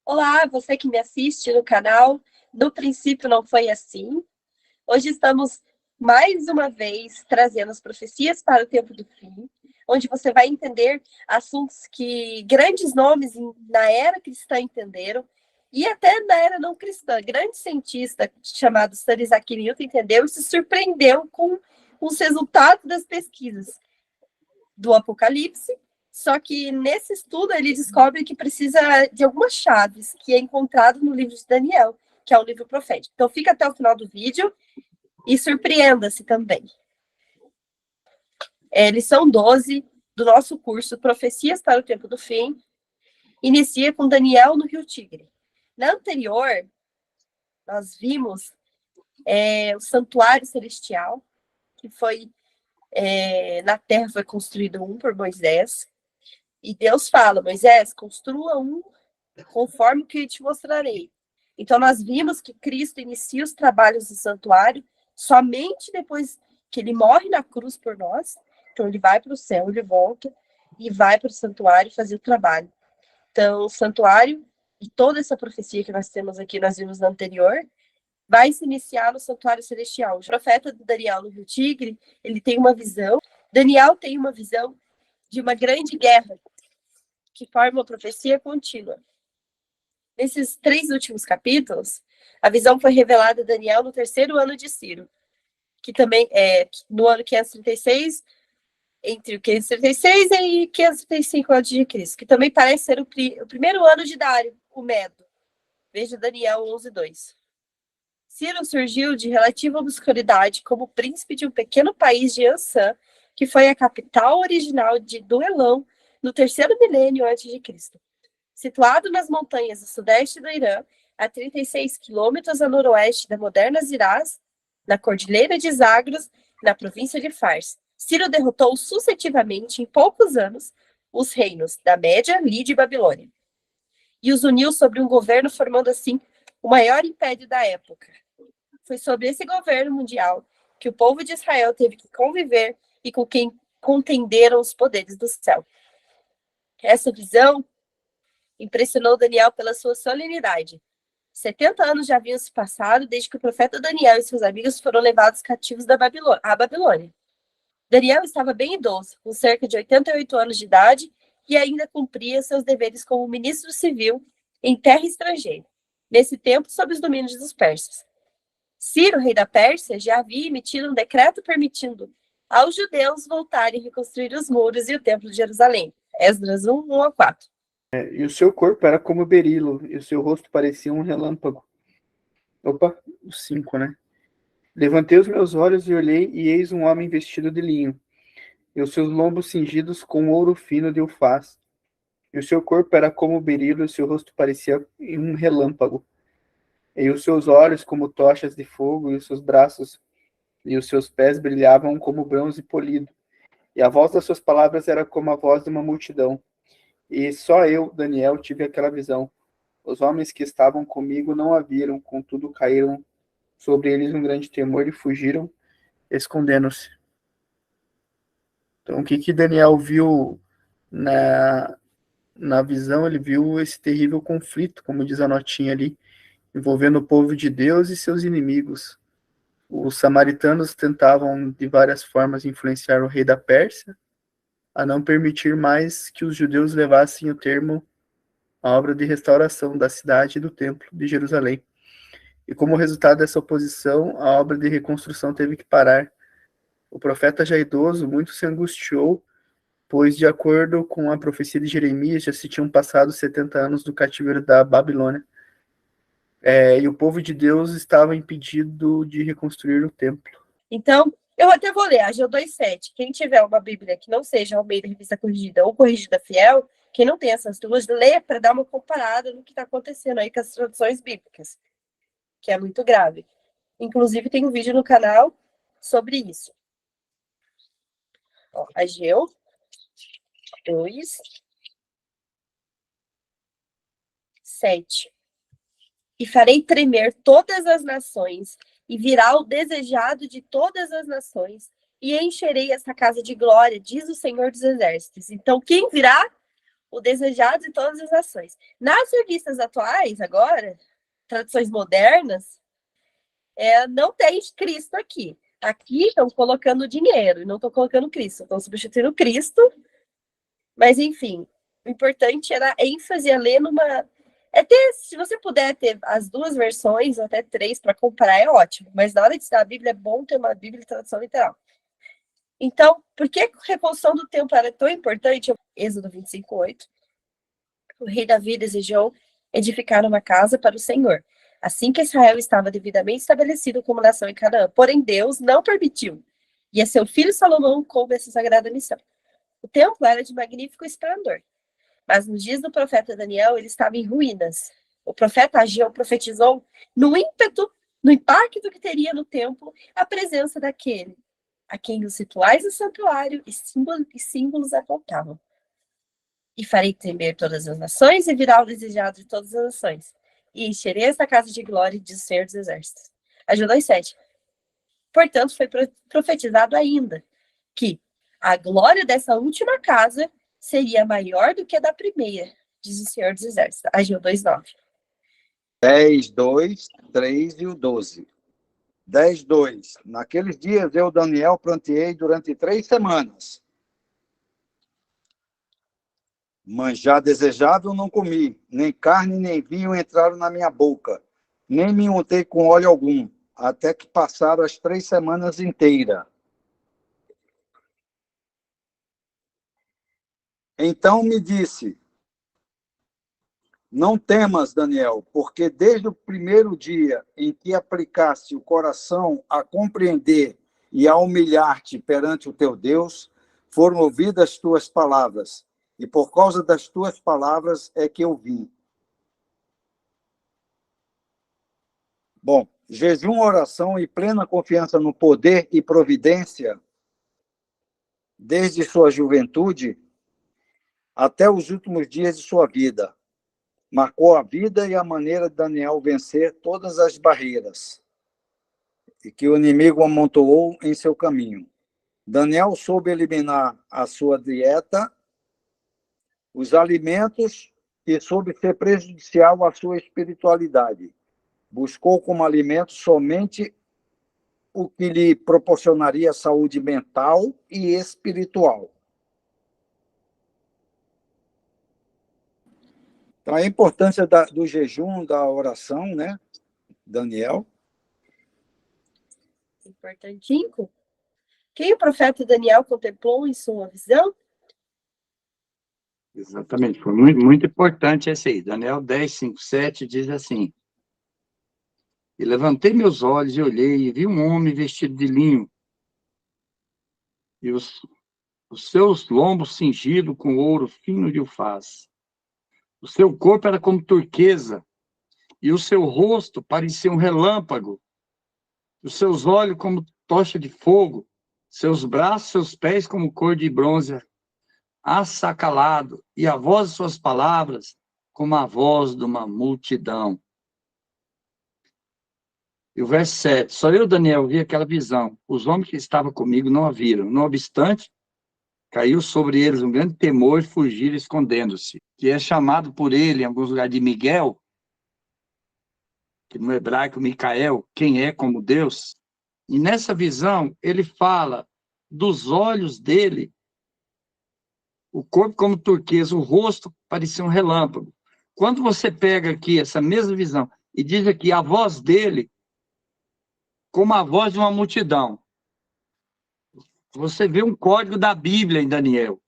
Olá, você que me assiste no canal. No princípio não foi assim. Hoje estamos mais uma vez trazendo as profecias para o tempo do fim, onde você vai entender assuntos que grandes nomes na era cristã entenderam e até na era não cristã. Grande cientista chamado Sir Isaac Newton entendeu e se surpreendeu com os resultados das pesquisas do Apocalipse. Só que nesse estudo ele descobre que precisa de algumas chaves que é encontrado no livro de Daniel, que é o livro profético. Então fica até o final do vídeo e surpreenda-se também. Lição 12 do nosso curso Profecias para o Tempo do Fim inicia com Daniel no Rio Tigre. Na anterior, nós vimos o santuário celestial, que foi na terra foi construído um por Moisés. E Deus fala, Moisés, construa um conforme o que eu te mostrarei. Então, nós vimos que Cristo inicia os trabalhos do santuário somente depois que ele morre na cruz por nós. Então, ele vai para o céu, ele volta e vai para o santuário fazer o trabalho. Então, o santuário e toda essa profecia que nós temos aqui, nós vimos na anterior, vai se iniciar no santuário celestial. O profeta Daniel no Rio Tigre, ele tem uma visão. Daniel tem uma visão de uma grande guerra que forma uma profecia contínua. Nesses 3 últimos capítulos, a visão foi revelada a Daniel no 3º ano de Ciro, que também é no ano 536, entre o 536 e 535 a.C., que também parece ser o primeiro ano de Dário, o Medo. Veja Daniel 11:2. Ciro surgiu de relativa obscuridade como príncipe de um pequeno país de Ansã, que foi a capital original do Elão, no 3º milênio a.C. Situado nas montanhas do sudeste do Irã, a 36 quilômetros a noroeste da moderna Zirás, na cordilheira de Zagros, na província de Fars. Ciro derrotou sucessivamente, em poucos anos, os reinos da Média, Lídia e Babilônia, e os uniu sobre um governo, formando assim o maior império da época. Foi sobre esse governo mundial que o povo de Israel teve que conviver e com quem contenderam os poderes do céu. Essa visão impressionou Daniel pela sua solenidade. 70 anos já haviam se passado desde que o profeta Daniel e seus amigos foram levados cativos à Babilônia. Daniel estava bem idoso, com cerca de 88 anos de idade, e ainda cumpria seus deveres como ministro civil em terra estrangeira, nesse tempo sob os domínios dos persas. Ciro, rei da Pérsia, já havia emitido um decreto permitindo aos judeus voltarem a reconstruir os muros e o templo de Jerusalém. Esdras 1, 1-4. E o seu corpo era como berilo, e o seu rosto parecia um relâmpago. Opa, o 5, né? Levantei os meus olhos e olhei, e eis um homem vestido de linho, e os seus lombos cingidos com ouro fino de Ufaz. E o seu corpo era como berilo, e o seu rosto parecia um relâmpago. E os seus olhos como tochas de fogo, e os seus braços e os seus pés brilhavam como bronze polido. E a voz das suas palavras era como a voz de uma multidão. E só eu, Daniel, tive aquela visão. Os homens que estavam comigo não a viram, contudo caíram sobre eles um grande temor e fugiram, escondendo-se. Então, o que Daniel viu na visão? Ele viu esse terrível conflito, como diz a notinha ali, envolvendo o povo de Deus e seus inimigos. Os samaritanos tentavam, de várias formas, influenciar o rei da Pérsia a não permitir mais que os judeus levassem o termo a obra de restauração da cidade e do templo de Jerusalém. E como resultado dessa oposição, a obra de reconstrução teve que parar. O profeta já idoso muito se angustiou, pois, de acordo com a profecia de Jeremias, já se tinham passado 70 anos do cativeiro da Babilônia. E o povo de Deus estava impedido de reconstruir o templo. Então, eu até vou ler, Ageu 2:7. Quem tiver uma Bíblia que não seja Almeida Revista Corrigida ou Corrigida Fiel, quem não tem essas duas, lê para dar uma comparada no que está acontecendo aí com as traduções bíblicas, que é muito grave. Inclusive, tem um vídeo no canal sobre isso. Ó, Ageu 2:7. E farei tremer todas as nações, e virá o desejado de todas as nações, e encherei esta casa de glória, diz o Senhor dos Exércitos. Então, quem virá? o desejado de todas as nações. Nas revistas atuais, agora, traduções modernas, não tem Cristo aqui. Aqui estão colocando dinheiro, e não estão colocando Cristo. Estão substituindo Cristo. Mas, enfim, o importante era a ênfase a ler numa... se você puder ter as duas versões, ou até 3 para comprar, é ótimo. Mas na hora de estudar a Bíblia, é bom ter uma Bíblia de tradução literal. Então, por que a reconstrução do templo era tão importante? Êxodo 25:8. O rei Davi desejou edificar uma casa para o Senhor, assim que Israel estava devidamente estabelecido como nação em Canaã. Porém, Deus não permitiu, e a seu filho Salomão coube essa sagrada missão. O templo era de magnífico esplendor, mas nos dias do profeta Daniel, ele estava em ruínas. O profeta Ageu profetizou no impacto que teria no templo a presença daquele a quem os rituais do santuário e símbolos apontavam. E farei temer todas as nações e virá o desejado de todas as nações. E encherei esta casa de glória, diz o Senhor dos Exércitos. Ageu 2:7. Portanto, foi profetizado ainda que a glória dessa última casa seria maior do que a da primeira, diz o Senhor dos Exércitos. Ageu 2:9. 10, 2, 3 e o 12. 10, 2. Naqueles dias eu, Daniel, planteei durante 3 semanas. Manjar desejável não comi, nem carne nem vinho entraram na minha boca, nem me untei com óleo algum, até que passaram as 3 semanas inteiras. Então me disse: não temas, Daniel, porque desde o primeiro dia em que aplicaste o coração a compreender e a humilhar-te perante o teu Deus, foram ouvidas as tuas palavras, e por causa das tuas palavras é que eu vim. Bom, jejum, oração e plena confiança no poder e providência, desde sua juventude até os últimos dias de sua vida, marcou a vida e a maneira de Daniel vencer todas as barreiras e que o inimigo amontoou em seu caminho. Daniel soube eliminar a sua dieta, os alimentos, e soube ser prejudicial à sua espiritualidade. Buscou como alimento somente o que lhe proporcionaria saúde mental e espiritual. Então, a importância do jejum, da oração, né, Daniel? Importantinho. Quem o profeta Daniel contemplou em sua visão? Exatamente, foi muito, muito importante esse aí. Daniel 10, 5, 7 diz assim: e levantei meus olhos e olhei, e vi um homem vestido de linho, e os seus lombos cingidos com ouro fino de ufaz. O seu corpo era como turquesa, e o seu rosto parecia um relâmpago. Os seus olhos como tocha de fogo, seus braços, seus pés como cor de bronze assacalado, e a voz de suas palavras como a voz de uma multidão. E o verso 7, só eu, Daniel, vi aquela visão. Os homens que estavam comigo não a viram. Não obstante, caiu sobre eles um grande temor e fugiram escondendo-se. Que é chamado por ele, em alguns lugares, de Miguel, que no hebraico, Micael, quem é como Deus. E nessa visão, ele fala dos olhos dele, o corpo como turquesa, o rosto parecia um relâmpago. Quando você pega aqui essa mesma visão e diz aqui a voz dele, como a voz de uma multidão, você vê um código da Bíblia em Daniel.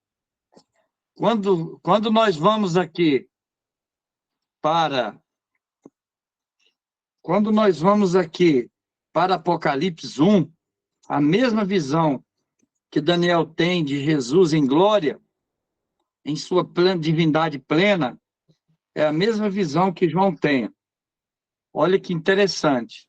Quando nós vamos aqui para Apocalipse 1, a mesma visão que Daniel tem de Jesus em glória, em sua divindade plena, é a mesma visão que João tem. Olha que interessante.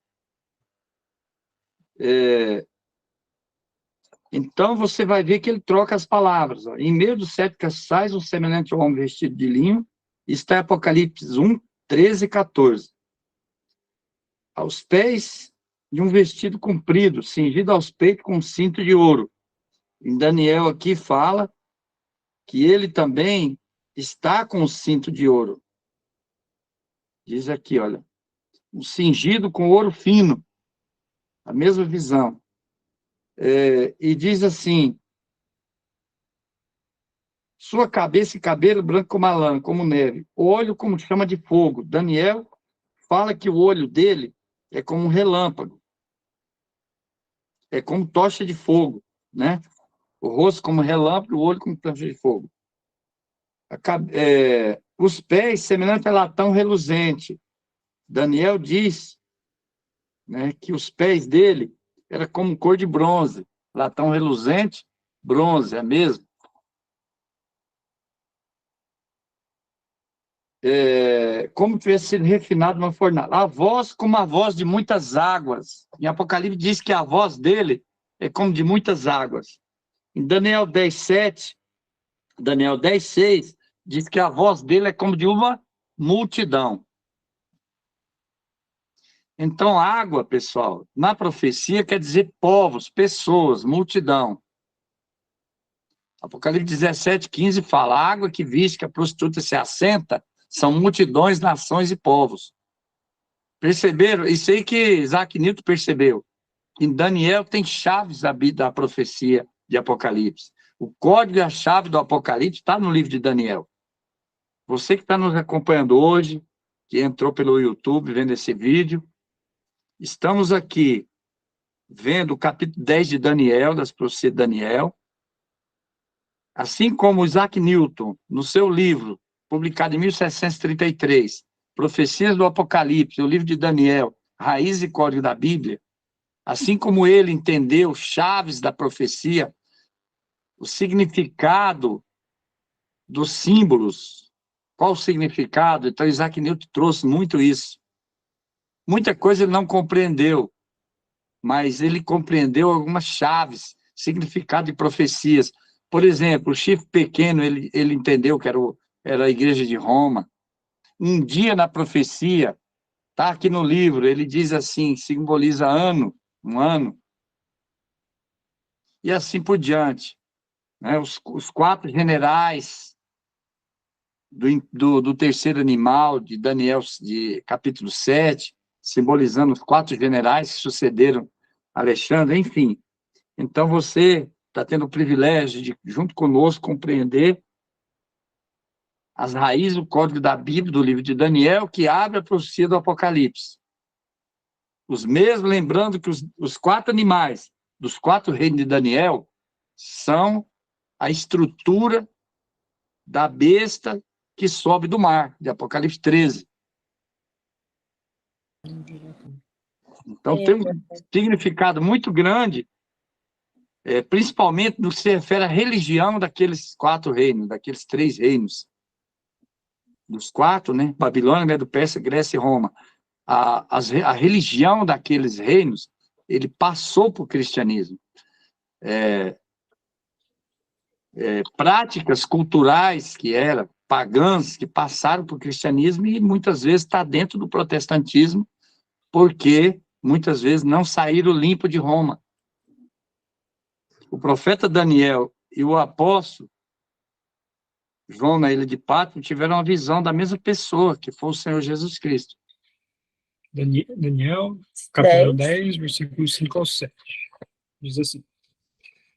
Então, você vai ver que ele troca as palavras. Ó. Em meio dos 7 castiçais, um semelhante ao homem vestido de linho, está em Apocalipse 1, 13 e 14. Aos pés de um vestido comprido, cingido aos peitos com um cinto de ouro. Em Daniel aqui fala que ele também está com o cinto de ouro. Diz aqui, olha, um cingido com ouro fino, a mesma visão. E diz assim, sua cabeça e cabelo branco como a lã, como neve, olho como chama de fogo. Daniel fala que o olho dele é como um relâmpago, é como tocha de fogo, né? O rosto como relâmpago, o olho como tocha de fogo. Os pés semelhante a latão reluzente. Daniel diz, né, que os pés dele eram como cor de bronze. Latão reluzente, bronze, é mesmo. Como tivesse sido refinado numa fornalha. A voz como a voz de muitas águas. Em Apocalipse diz que a voz dele é como de muitas águas. Em Daniel 10:7, Daniel 10:6, diz que a voz dele é como de uma multidão. Então, água, pessoal, na profecia quer dizer povos, pessoas, multidão. Apocalipse 17:15 fala, a água que viste que a prostituta se assenta são multidões, nações e povos. Perceberam? Isso aí que Isaac Newton percebeu. Em Daniel tem chaves da profecia de Apocalipse. O código e a chave do Apocalipse está no livro de Daniel. Você que está nos acompanhando hoje, que entrou pelo YouTube vendo esse vídeo, estamos aqui vendo o capítulo 10 de Daniel, das profecias de Daniel. Assim como Isaac Newton, no seu livro, publicado em 1733, Profecias do Apocalipse, o livro de Daniel, Raiz e Código da Bíblia, assim como ele entendeu chaves da profecia, o significado dos símbolos, qual o significado? Então, Isaac Newton trouxe muito isso. Muita coisa ele não compreendeu, mas ele compreendeu algumas chaves, significado de profecias. Por exemplo, o chifre pequeno, ele entendeu que era a igreja de Roma. Um dia na profecia, está aqui no livro, ele diz assim, simboliza ano, um ano, e assim por diante. Né? Os 4 generais do terceiro animal, de Daniel, de capítulo 7, simbolizando os 4 generais que sucederam Alexandre, enfim. Então, você está tendo o privilégio de, junto conosco, compreender as raízes do código da Bíblia, do livro de Daniel, que abre a profecia do Apocalipse. Os mesmos, lembrando que os 4 animais dos 4 reinos de Daniel são a estrutura da besta que sobe do mar, de Apocalipse 13. Então, tem um significado muito grande, principalmente no que se refere à religião daqueles 4 reinos, daqueles 3 reinos. Dos 4, né? Babilônia, Medo-Persa, Grécia e Roma. A religião daqueles reinos, ele passou para o cristianismo. Práticas culturais que eram pagãs, que passaram para o cristianismo e muitas vezes está dentro do protestantismo, porque muitas vezes não saíram limpo de Roma. O profeta Daniel e o apóstolo João, na ilha de Patmos, tiveram a visão da mesma pessoa, que foi o Senhor Jesus Cristo. Daniel, capítulo 10, versículos 5 ao 7. Diz assim: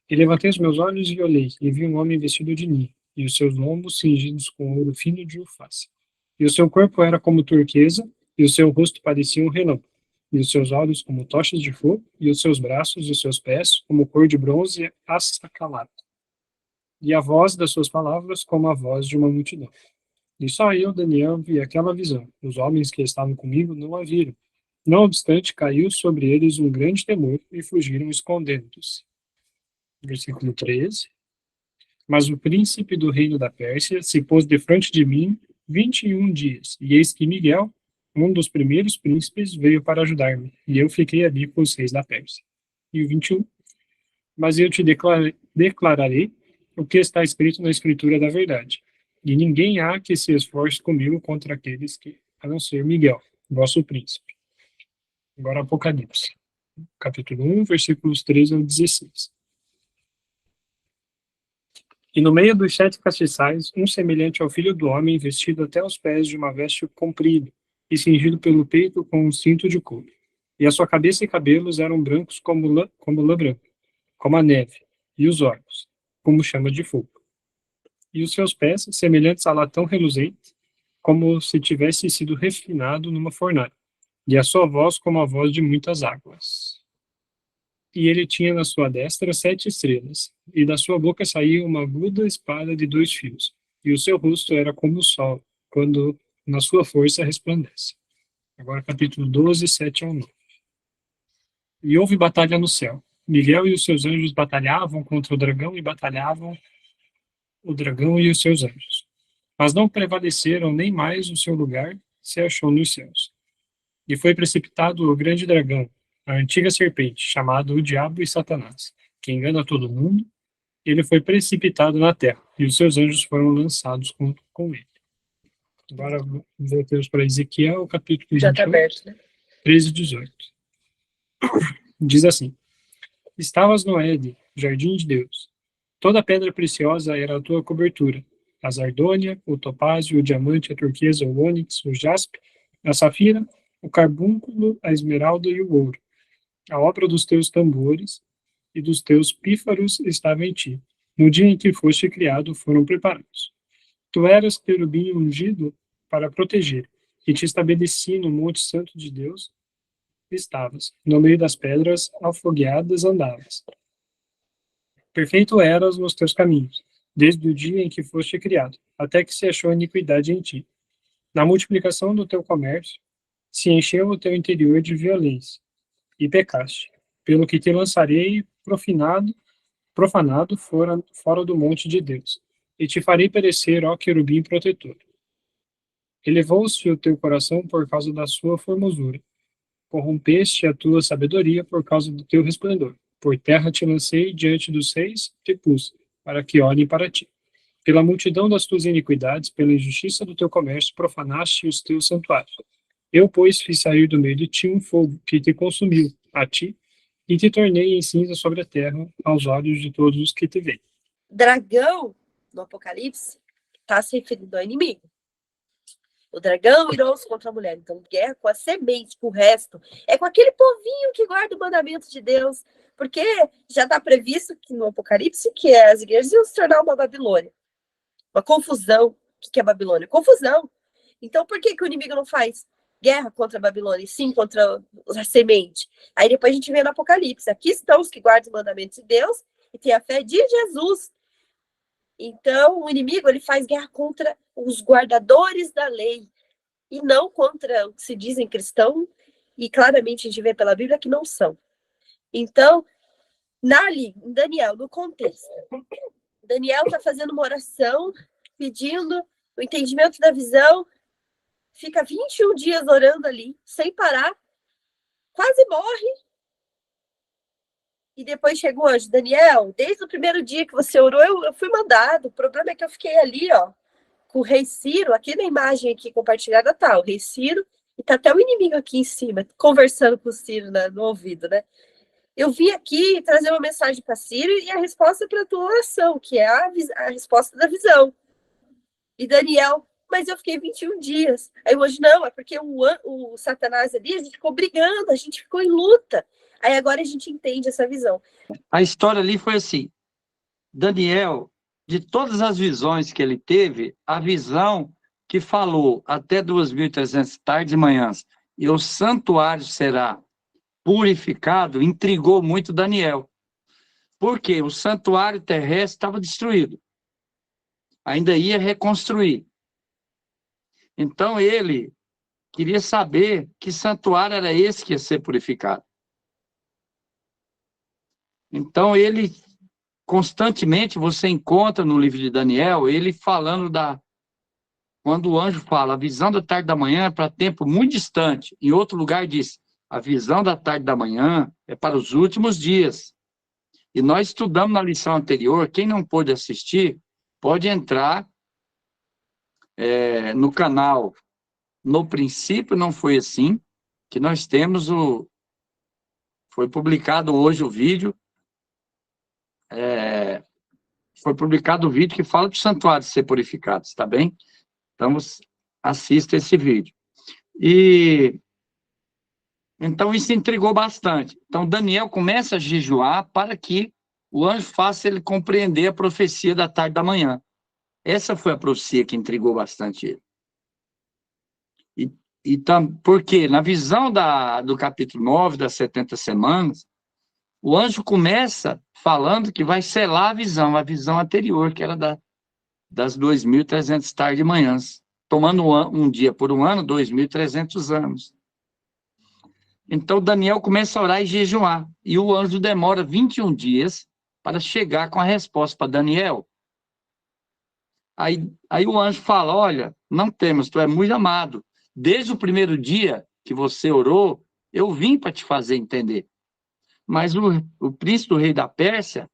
E levantei os meus olhos e olhei, e vi um homem vestido de linho, e os seus lombos cingidos com ouro fino de Ufaz. E o seu corpo era como turquesa, e o seu rosto parecia um relâmpago, e os seus olhos como tochas de fogo, e os seus braços e os seus pés como cor de bronze açacalado. E a voz das suas palavras como a voz de uma multidão. E só eu, Daniel, vi aquela visão. Os homens que estavam comigo não a viram. Não obstante, caiu sobre eles um grande temor e fugiram escondendo-se. Versículo 13. Mas o príncipe do reino da Pérsia se pôs defronte de mim 21 dias, e eis que Miguel, um dos primeiros príncipes, veio para ajudar-me, e eu fiquei ali com os reis da Pérsia. E o 21. Mas eu te declararei o que está escrito na Escritura da verdade. E ninguém há que se esforce comigo contra aqueles que, a não ser Miguel, vosso príncipe. Agora Apocalipse, capítulo 1, versículos 13 ao 16. E no meio dos 7 castiçais, um semelhante ao filho do homem, vestido até os pés de uma veste comprida, e cingido pelo peito com um cinto de couro. E a sua cabeça e cabelos eram brancos como lã branca, como a neve, e os olhos, como chama de fogo. E os seus pés, semelhantes a latão reluzente, como se tivesse sido refinado numa fornalha, e a sua voz como a voz de muitas águas. E ele tinha na sua destra 7 estrelas, e da sua boca saía uma aguda espada de 2 fios, e o seu rosto era como o sol, quando na sua força resplandece. Agora capítulo 12, 7 ao 9. E houve batalha no céu. Miguel e os seus anjos batalhavam contra o dragão e batalhavam o dragão e os seus anjos. Mas não prevaleceram, nem mais o seu lugar se achou nos céus. E foi precipitado o grande dragão, a antiga serpente, chamado o Diabo e Satanás, que engana todo mundo. Ele foi precipitado na terra, e os seus anjos foram lançados com ele. Agora voltamos para Ezequiel, capítulo Já está 28, aberto, né? 13 e 18. Diz assim: Estavas no Éden, jardim de Deus. Toda pedra preciosa era a tua cobertura: a sardônia, o topázio, o diamante, a turquesa, o ônix, o jaspe, a safira, o carbúnculo, a esmeralda e o ouro. A obra dos teus tambores e dos teus pífaros estava em ti. No dia em que foste criado, foram preparados. Tu eras querubim ungido para proteger, e te estabeleci no monte santo de Deus. Estavas, no meio das pedras afogueadas andavas. Perfeito eras nos teus caminhos, desde o dia em que foste criado, até que se achou iniquidade em ti. Na multiplicação do teu comércio, se encheu o teu interior de violência, e pecaste, pelo que te lançarei profanado fora do monte de Deus, e te farei perecer, ó querubim protetor. Elevou-se o teu coração por causa da sua formosura, corrompeste a tua sabedoria por causa do teu resplendor. Por terra te lancei, diante dos reis te pus, para que olhem para ti. Pela multidão das tuas iniquidades, pela injustiça do teu comércio, profanaste os teus santuários. Eu, pois, fiz sair do meio de ti um fogo que te consumiu, a ti, e te tornei em cinza sobre a terra, aos olhos de todos os que te veem. Dragão, no Apocalipse, está se referindo ao inimigo. O dragão irou-se contra a mulher. Então, guerra com a semente, com o resto. É com aquele povinho que guarda o mandamento de Deus. Porque já está previsto que no Apocalipse que as igrejas iam se tornar uma Babilônia. Uma confusão. O que é Babilônia? Confusão. Então, por que o inimigo não faz guerra contra a Babilônia e sim contra a semente? Aí depois a gente vê no Apocalipse. Aqui estão os que guardam os mandamentos de Deus e têm a fé de Jesus. Então, o inimigo ele faz guerra contra os guardadores da lei e não contra o que se dizem cristão, e claramente a gente vê pela Bíblia que não são. Então, em Daniel, no contexto, Daniel está fazendo uma oração, pedindo o entendimento da visão, fica 21 dias orando ali, sem parar, quase morre. E depois chega o anjo: Daniel, desde o primeiro dia que você orou, eu fui mandado. O problema é que eu fiquei ali, ó, com o rei Ciro, aqui na imagem aqui compartilhada tá o rei Ciro, e tá até o inimigo aqui em cima, conversando com o Ciro, né, no ouvido, né? Eu vim aqui trazer uma mensagem para Ciro e a resposta para a tua oração, que é a resposta da visão. E Daniel: mas eu fiquei 21 dias. Aí hoje não, é porque o Satanás ali, a gente ficou brigando, a gente ficou em luta. Aí agora a gente entende essa visão. A história ali foi assim: Daniel, de todas as visões que ele teve, a visão que falou até 2.300 tardes e manhãs, e o santuário será purificado, intrigou muito Daniel. Porque o santuário terrestre estava destruído. Ainda ia reconstruir. Então ele queria saber que santuário era esse que ia ser purificado. Então ele constantemente, você encontra no livro de Daniel, ele falando quando o anjo fala, a visão da tarde da manhã é para tempo muito distante. Em outro lugar diz, a visão da tarde da manhã é para os últimos dias. E nós estudamos na lição anterior, quem não pôde assistir, pode entrar no canal No Princípio Não Foi Assim, que nós temos foi publicado hoje o vídeo, foi publicado o vídeo que fala do santuário ser purificado, está bem? Então, assista esse vídeo. E então isso intrigou bastante. Então Daniel começa a jejuar para que o anjo faça ele compreender a profecia da tarde e da manhã. Essa foi a profecia que intrigou bastante ele. Porque na visão do capítulo 9, das 70 semanas, o anjo começa falando que vai selar a visão anterior, que era das 2.300 tardes e manhãs, tomando um dia por um ano, 2.300 anos. Então Daniel começa a orar e jejuar, e o anjo demora 21 dias para chegar com a resposta para Daniel. Aí o anjo fala, olha, não temas, tu é muito amado. Desde o primeiro dia que você orou, eu vim para te fazer entender. Mas o príncipe do rei da Pérsia,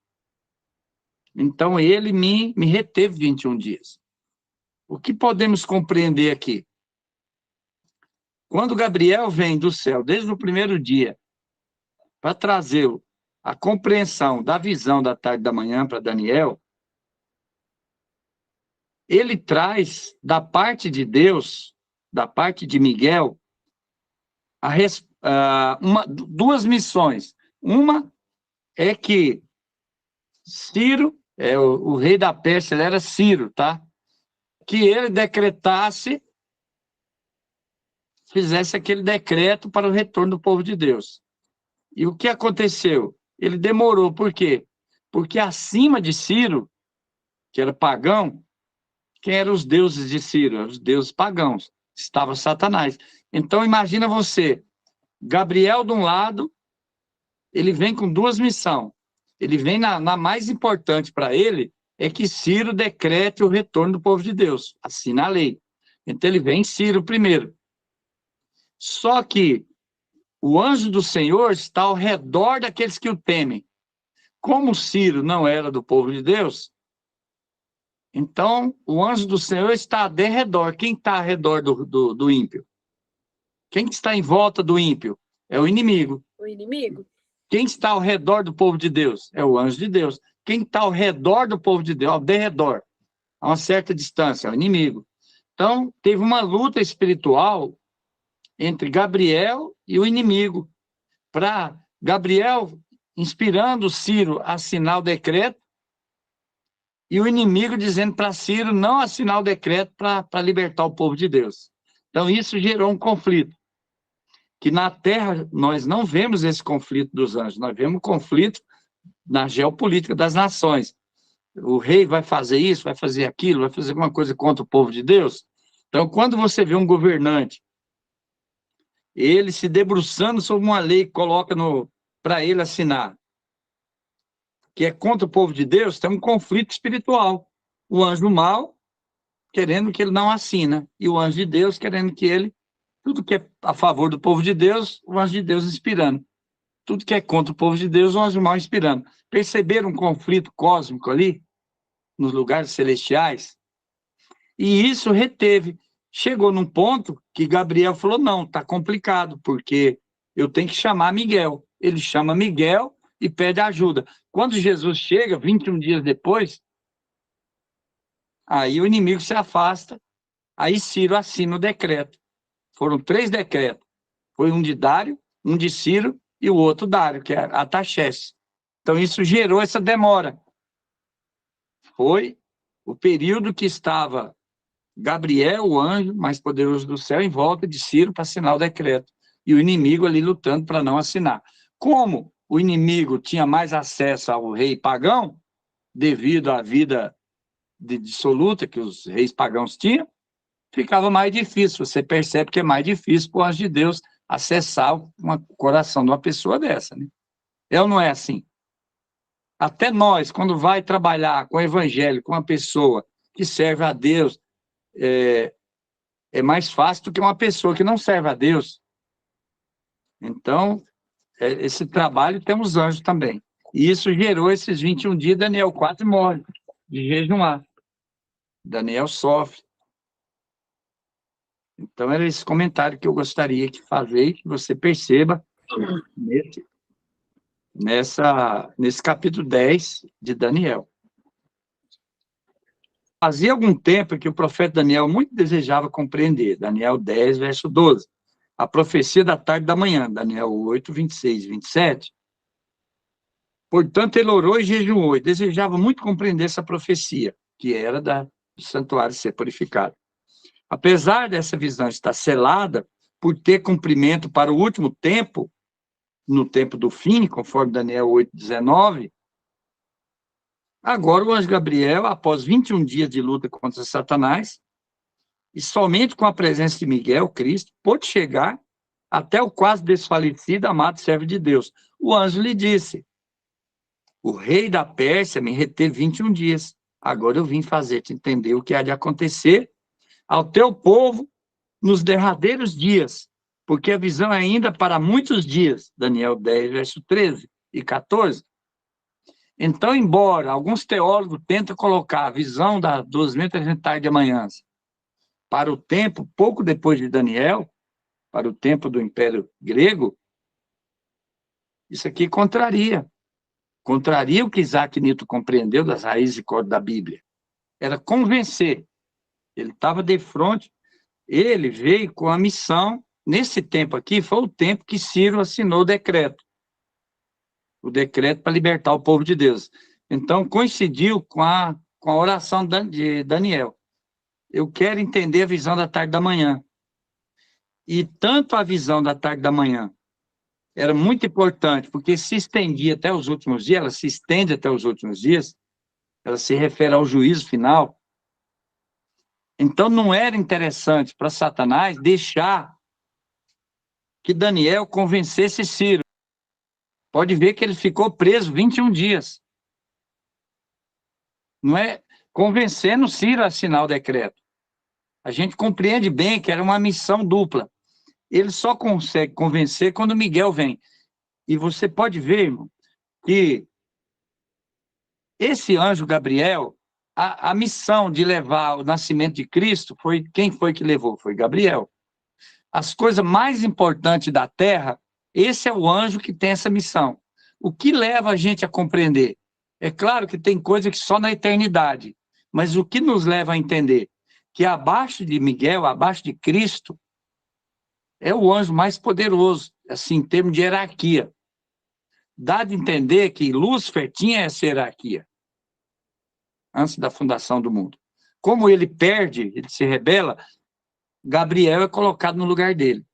então ele me reteve 21 dias. O que podemos compreender aqui? Quando Gabriel vem do céu, desde o primeiro dia, para trazer a compreensão da visão da tarde e da manhã para Daniel, ele traz da parte de Deus, da parte de Miguel, duas missões. Uma é que Ciro, o rei da Pérsia, ele era Ciro, tá? Que ele decretasse, fizesse aquele decreto para o retorno do povo de Deus. E o que aconteceu? Ele demorou, por quê? Porque acima de Ciro, que era pagão, quem eram os deuses de Ciro? Os deuses pagãos. Estava Satanás. Então, imagina você, Gabriel de um lado, ele vem com duas missões. Ele vem na mais importante para ele, é que Ciro decrete o retorno do povo de Deus, assina a lei. Então, ele vem Ciro primeiro. Só que o anjo do Senhor está ao redor daqueles que o temem. Como Ciro não era do povo de Deus, então o anjo do Senhor está de redor. Quem está ao redor do ímpio? Quem está em volta do ímpio? É o inimigo. O inimigo. Quem está ao redor do povo de Deus? É o anjo de Deus. Quem está ao redor do povo de Deus? Ao derredor, a uma certa distância, é o inimigo. Então, teve uma luta espiritual entre Gabriel e o inimigo, para Gabriel, inspirando Ciro a assinar o decreto, e o inimigo dizendo para Ciro não assinar o decreto para libertar o povo de Deus. Então, isso gerou um conflito, que na Terra nós não vemos esse conflito dos anjos, nós vemos um conflito na geopolítica das nações. O rei vai fazer isso, vai fazer aquilo, vai fazer alguma coisa contra o povo de Deus. Então, quando você vê um governante ele se debruçando sobre uma lei que coloca para ele assinar, que é contra o povo de Deus, tem um conflito espiritual. O anjo mau querendo que ele não assina, e o anjo de Deus querendo que ele, tudo que é a favor do povo de Deus, o anjo de Deus inspirando. Tudo que é contra o povo de Deus, o anjo mau inspirando. Perceberam um conflito cósmico ali, nos lugares celestiais? E isso reteve. Chegou num ponto que Gabriel falou, não, está complicado, porque eu tenho que chamar Miguel. Ele chama Miguel e pede ajuda. Quando Jesus chega, 21 dias depois, aí o inimigo se afasta, aí Ciro assina o decreto. Foram 3 decretos. Foi um de Dário, um de Ciro e o outro Dário, que é Artaxerxes. Então isso gerou essa demora. Foi o período que estava Gabriel, o anjo mais poderoso do céu, em volta de Ciro para assinar o decreto. E o inimigo ali lutando para não assinar. Como o inimigo tinha mais acesso ao rei pagão, devido à vida dissoluta que os reis pagãos tinham, ficava mais difícil. Você percebe que é mais difícil para o anjo de Deus acessar o coração de uma pessoa dessa, né? É ou não é assim? Até nós, quando vai trabalhar com o evangelho, com uma pessoa que serve a Deus, é mais fácil do que uma pessoa que não serve a Deus. Então, esse trabalho tem os anjos também. E isso gerou esses 21 dias, Daniel 4 morre de jejuar. Daniel sofre. Então, era esse comentário que eu gostaria de fazer, que você perceba nesse capítulo 10 de Daniel. Fazia algum tempo que o profeta Daniel muito desejava compreender, Daniel 10, verso 12, a profecia da tarde e da manhã, Daniel 8, 26 e 27. Portanto, ele orou e jejuou, e desejava muito compreender essa profecia, que era do santuário ser purificado. Apesar dessa visão estar selada, por ter cumprimento para o último tempo, no tempo do fim, conforme Daniel 8, 19, agora o anjo Gabriel, após 21 dias de luta contra Satanás, e somente com a presença de Miguel, Cristo, pôde chegar até o quase desfalecido amado servo de Deus. O anjo lhe disse: o rei da Pérsia me reteve 21 dias. Agora eu vim fazer-te entender o que há de acontecer ao teu povo nos derradeiros dias, porque a visão é ainda para muitos dias. Daniel 10, verso 13 e 14. Então, embora alguns teólogos tentem colocar a visão das 2.300 tarde de manhã para o tempo pouco depois de Daniel, para o tempo do Império Grego, isso aqui contraria o que Isaac Newton compreendeu das raízes e códigos da Bíblia. Era convencer. Ele estava de frente, ele veio com a missão, nesse tempo aqui, foi o tempo que Ciro assinou o decreto para libertar o povo de Deus. Então, coincidiu com a oração de Daniel. Eu quero entender a visão da tarde e da manhã. E tanto a visão da tarde e da manhã era muito importante, porque se estendia até os últimos dias, ela se estende até os últimos dias, ela se refere ao juízo final. Então, não era interessante para Satanás deixar que Daniel convencesse Ciro. Pode ver que ele ficou preso 21 dias. Não é convencendo Ciro a assinar o decreto. A gente compreende bem que era uma missão dupla. Ele só consegue convencer quando Miguel vem. E você pode ver, irmão, que esse anjo Gabriel, a missão de levar o nascimento de Cristo, quem foi que levou? Foi Gabriel. As coisas mais importantes da Terra, esse é o anjo que tem essa missão. O que leva a gente a compreender? É claro que tem coisa que só na eternidade, mas o que nos leva a entender? Que abaixo de Miguel, abaixo de Cristo, é o anjo mais poderoso, assim, em termos de hierarquia. Dá de entender que Lúcifer tinha essa hierarquia antes da fundação do mundo. Como ele perde, ele se rebela, Gabriel é colocado no lugar dele.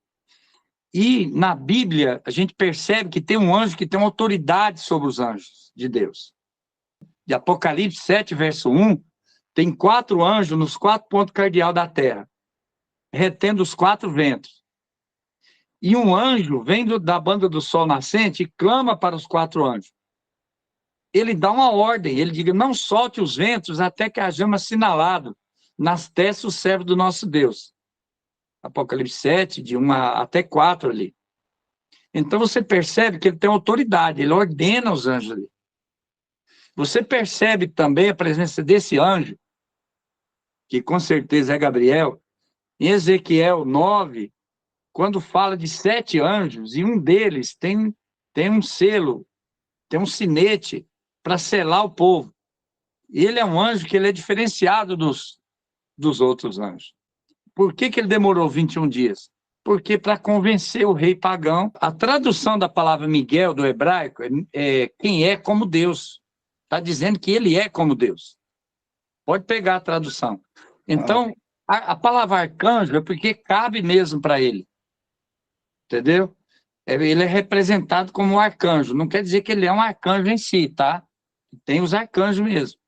E na Bíblia, a gente percebe que tem um anjo que tem uma autoridade sobre os anjos de Deus. De Apocalipse 7, verso 1, tem 4 anjos nos 4 pontos cardeais da terra, retendo os 4 ventos. E um anjo vem da banda do sol nascente e clama para os 4 anjos. Ele dá uma ordem, ele diz: não solte os ventos até que hajamos assinalado nas testas o servo do nosso Deus. Apocalipse 7, de 1 até 4 ali. Então você percebe que ele tem autoridade, ele ordena os anjos ali. Você percebe também a presença desse anjo, que com certeza é Gabriel, em Ezequiel 9, quando fala de 7 anjos, e um deles tem um selo, tem um sinete para selar o povo. E ele é um anjo que ele é diferenciado dos outros anjos. Por que ele demorou 21 dias? Porque para convencer o rei pagão, a tradução da palavra Miguel do hebraico é quem é como Deus. Está dizendo que ele é como Deus. Pode pegar a tradução. Então, a palavra arcanjo é porque cabe mesmo para ele. Entendeu? Ele é representado como um arcanjo. Não quer dizer que ele é um arcanjo em si, tá? Tem os arcanjos mesmo.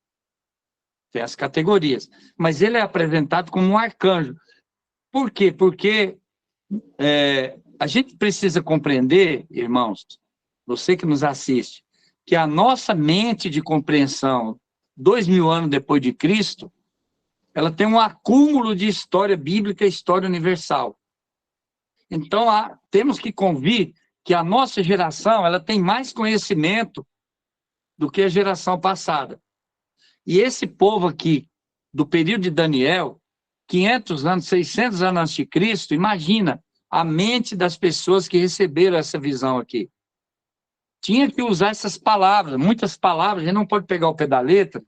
Tem as categorias. Mas ele é apresentado como um arcanjo. Por quê? Porque a gente precisa compreender, irmãos, você que nos assiste, que a nossa mente de compreensão, 2000 anos depois de Cristo, ela tem um acúmulo de história bíblica e história universal. Então, temos que convir que a nossa geração ela tem mais conhecimento do que a geração passada. E esse povo aqui, do período de Daniel, 500 anos, 600 anos antes de Cristo, imagina a mente das pessoas que receberam essa visão aqui. Tinha que usar essas palavras, muitas palavras, a gente não pode pegar o pé da letra,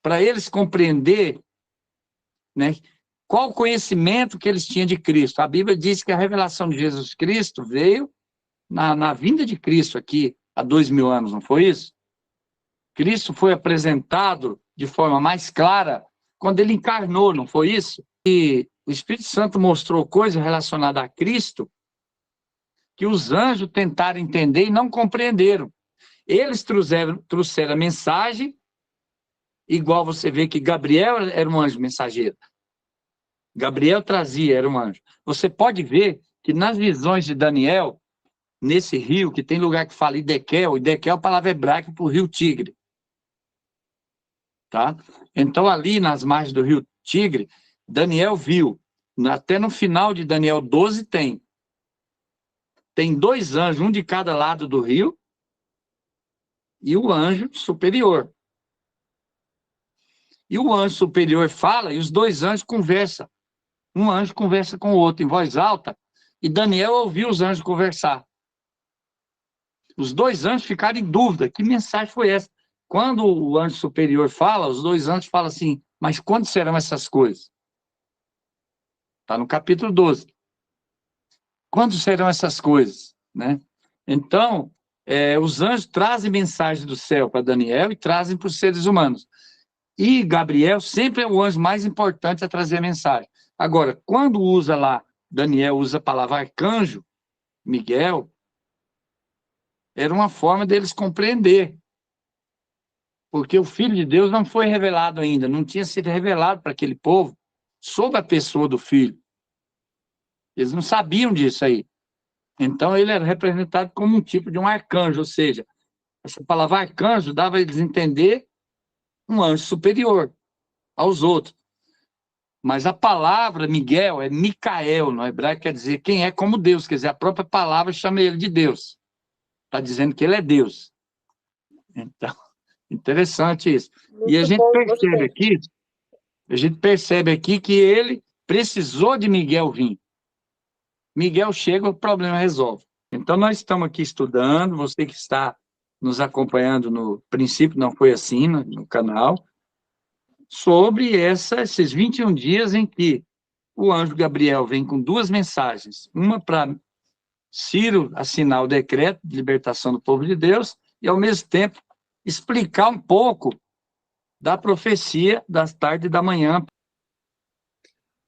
para eles compreender né? Qual o conhecimento que eles tinham de Cristo? A Bíblia diz que a revelação de Jesus Cristo veio na vinda de Cristo aqui, há 2000 anos, não foi isso? Cristo foi apresentado de forma mais clara quando ele encarnou, não foi isso? E o Espírito Santo mostrou coisas relacionadas a Cristo que os anjos tentaram entender e não compreenderam. Eles trouxeram a mensagem, igual você vê que Gabriel era um anjo mensageiro. Gabriel trazia, era um anjo. Você pode ver que nas visões de Daniel, nesse rio, que tem lugar que fala Idequel, Idequel é a palavra hebraica para o rio Tigre. Tá? Então, ali nas margens do rio Tigre, Daniel viu, até no final de Daniel 12 tem 2 anjos, um de cada lado do rio, e o anjo superior. E o anjo superior fala, e os 2 anjos conversam. Um anjo conversa com o outro em voz alta, e Daniel ouviu os anjos conversar. Os 2 anjos ficaram em dúvida, que mensagem foi essa? Quando o anjo superior fala, os 2 anjos falam assim, mas quando serão essas coisas? Está no capítulo 12. Quando serão essas coisas? Né? Então, os anjos trazem mensagem do céu para Daniel e trazem para os seres humanos. E Gabriel sempre é o anjo mais importante a trazer a mensagem. Agora, quando usa lá, Daniel usa a palavra arcanjo, Miguel, era uma forma deles compreender. Porque o Filho de Deus não foi revelado ainda, não tinha sido revelado para aquele povo sobre a pessoa do Filho. Eles não sabiam disso aí. Então, ele era representado como um tipo de um arcanjo, ou seja, essa palavra arcanjo dava a eles entender um anjo superior aos outros. Mas a palavra Miguel é Micael, no hebraico quer dizer quem é como Deus, quer dizer, a própria palavra chama ele de Deus. Está dizendo que ele é Deus. Então, interessante isso. Muito E a gente bom, percebe aqui que ele precisou de Miguel vir. Miguel chega, o problema resolve. Então, nós estamos aqui estudando, você que está nos acompanhando no princípio, não foi assim, no canal, sobre esses 21 dias em que o anjo Gabriel vem com 2 mensagens, uma para Ciro assinar o decreto de libertação do povo de Deus e, ao mesmo tempo, explicar um pouco da profecia das tardes e da manhã.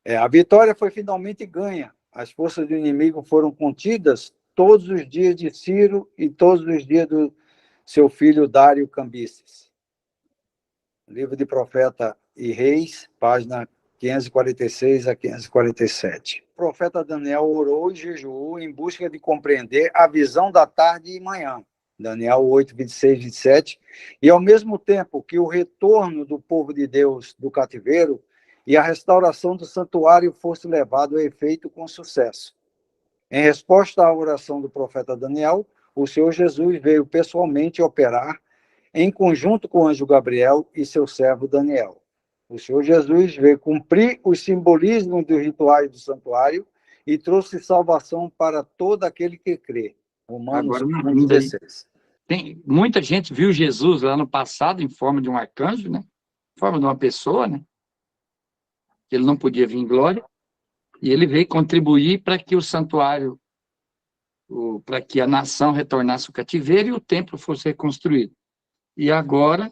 A vitória foi finalmente ganha. As forças do inimigo foram contidas todos os dias de Ciro e todos os dias do seu filho Dário Cambises. Livro de Profeta e Reis, página 546 a 547. O profeta Daniel orou e jejuou em busca de compreender a visão da tarde e manhã. Daniel 8, 26, 27. E, ao mesmo tempo que o retorno do povo de Deus do cativeiro e a restauração do santuário fosse levado a efeito com sucesso. Em resposta à oração do profeta Daniel, o Senhor Jesus veio pessoalmente operar em conjunto com o anjo Gabriel e seu servo Daniel. O Senhor Jesus veio cumprir os simbolismos dos rituais do santuário e trouxe salvação para todo aquele que crê. Romanos 1,16. Muita gente viu Jesus lá no passado em forma de um arcanjo, né? Em forma de uma pessoa, né? Ele não podia vir em glória, e ele veio contribuir para que o santuário, para que a nação retornasse ao cativeiro e o templo fosse reconstruído. E agora,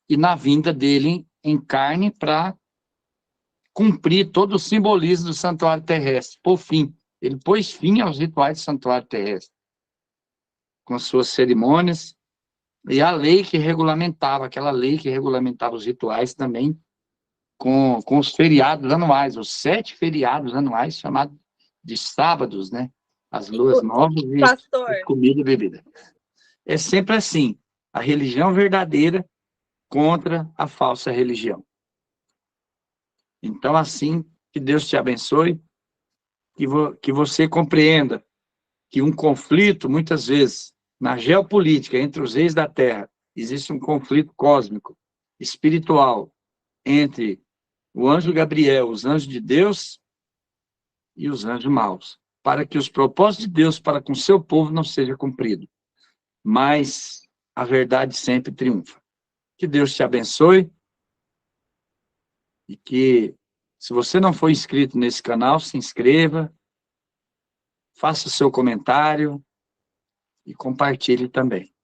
e na vinda dele em carne para cumprir todo o simbolismo do santuário terrestre. Por fim, ele pôs fim aos rituais do santuário terrestre, com suas cerimônias, e a lei que regulamentava, aquela lei que regulamentava os rituais também, com os feriados anuais, os 7 feriados anuais, chamados de sábados, né? As luas novas e comida e bebida. É sempre assim, a religião verdadeira contra a falsa religião. Então, assim, que Deus te abençoe, que você compreenda que um conflito, muitas vezes, na geopolítica, entre os reis da Terra, existe um conflito cósmico, espiritual, entre o anjo Gabriel, os anjos de Deus e os anjos maus, para que os propósitos de Deus para com seu povo não sejam cumpridos. Mas a verdade sempre triunfa. Que Deus te abençoe e que Se você não for inscrito nesse canal, se inscreva, faça o seu comentário e compartilhe também.